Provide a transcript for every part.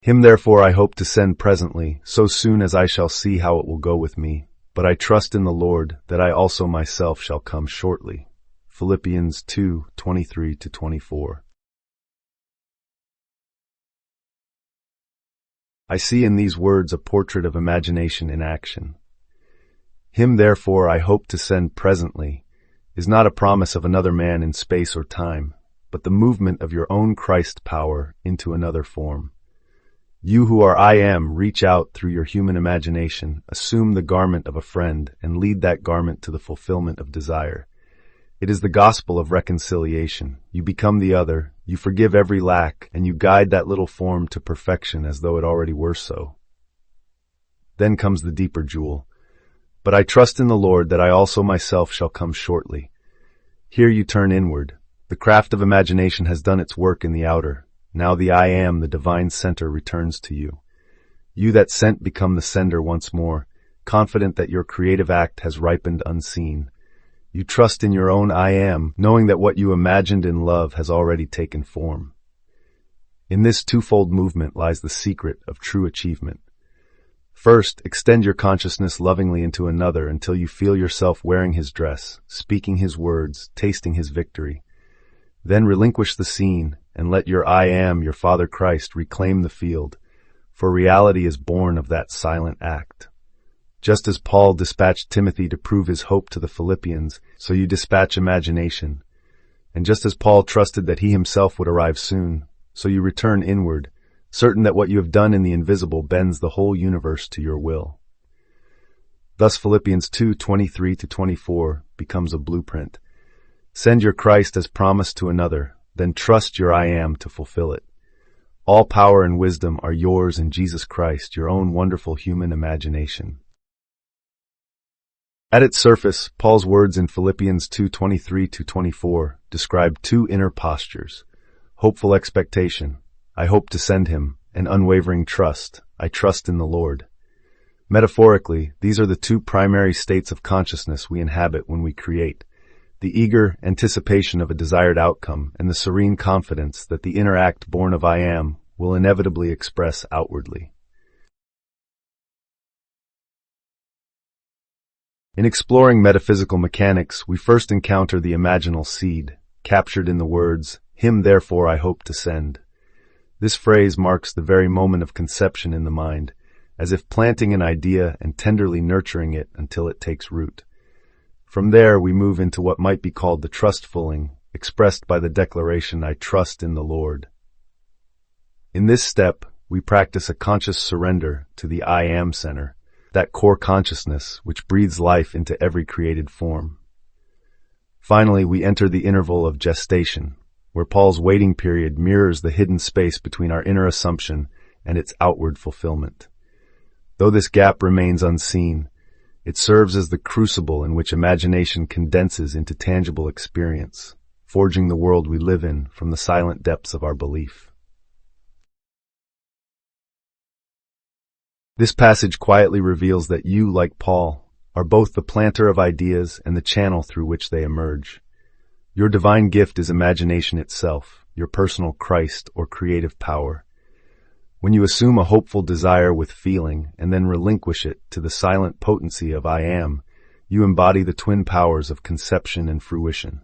Him therefore I hope to send presently, so soon as I shall see how it will go with me. But I trust in the Lord that I also myself shall come shortly. Philippians 2:23-24. I see in these words a portrait of imagination in action. Him therefore I hope to send presently is not a promise of another man in space or time, but the movement of your own Christ power into another form. You who are I am, reach out through your human imagination, assume the garment of a friend, and lead that garment to the fulfillment of desire. It is the gospel of reconciliation. You become the other, you forgive every lack, and you guide that little form to perfection as though it already were so. Then comes the deeper jewel. But I trust in the Lord that I also myself shall come shortly. Here you turn inward. The craft of imagination has done its work in the outer. Now the I am, the divine center, returns to you. You that sent become the sender once more, confident that your creative act has ripened unseen. You trust in your own I am, knowing that what you imagined in love has already taken form. In this twofold movement lies the secret of true achievement. First, extend your consciousness lovingly into another until you feel yourself wearing his dress, speaking his words, tasting his victory. Then relinquish the scene and let your I am, your Father Christ, reclaim the field, for reality is born of that silent act. Just as Paul dispatched Timothy to prove his hope to the Philippians, so you dispatch imagination. And just as Paul trusted that he himself would arrive soon, so you return inward, certain that what you have done in the invisible bends the whole universe to your will. Thus Philippians 2:23-24 becomes a blueprint. Send your Christ as promised to another, then trust your I am to fulfill it. All power and wisdom are yours in Jesus Christ, your own wonderful human imagination. At its surface, Paul's words in Philippians 2:23-24 describe two inner postures: hopeful expectation, I hope to send him, and unwavering trust, I trust in the Lord. Metaphorically, these are the two primary states of consciousness we inhabit when we create: the eager anticipation of a desired outcome and the serene confidence that the inner act born of I am will inevitably express outwardly. In exploring metaphysical mechanics, we first encounter the imaginal seed, captured in the words, Him therefore I hope to send. This phrase marks the very moment of conception in the mind, as if planting an idea and tenderly nurturing it until it takes root. From there, we move into what might be called the trustfulling, expressed by the declaration, I trust in the Lord. In this step, we practice a conscious surrender to the I am center, that core consciousness which breathes life into every created form. Finally, we enter the interval of gestation, where Paul's waiting period mirrors the hidden space between our inner assumption and its outward fulfillment. Though this gap remains unseen, it serves as the crucible in which imagination condenses into tangible experience, forging the world we live in from the silent depths of our belief. This passage quietly reveals that you, like Paul, are both the planter of ideas and the channel through which they emerge. Your divine gift is imagination itself, your personal Christ or creative power. When you assume a hopeful desire with feeling and then relinquish it to the silent potency of I am, you embody the twin powers of conception and fruition.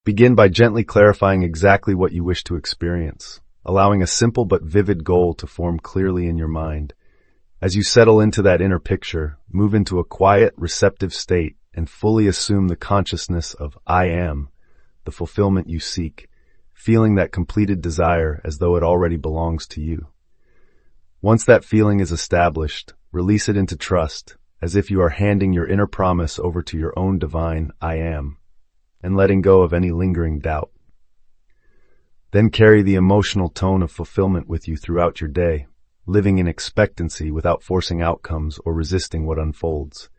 Begin by gently clarifying exactly what you wish to experience, allowing a simple but vivid goal to form clearly in your mind. As you settle into that inner picture, move into a quiet, receptive state and fully assume the consciousness of I am, the fulfillment you seek, feeling that completed desire as though it already belongs to you. Once that feeling is established, release it into trust, as if you are handing your inner promise over to your own divine I am, and letting go of any lingering doubt. Then carry the emotional tone of fulfillment with you throughout your day, living in expectancy without forcing outcomes or resisting what unfolds.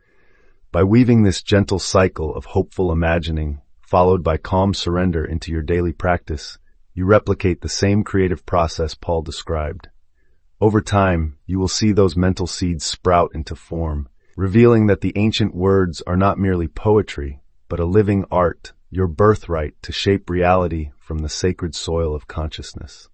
By weaving this gentle cycle of hopeful imagining, followed by calm surrender into your daily practice, you replicate the same creative process Paul described. Over time, you will see those mental seeds sprout into form, revealing that the ancient words are not merely poetry, but a living art, your birthright to shape reality from the sacred soil of consciousness.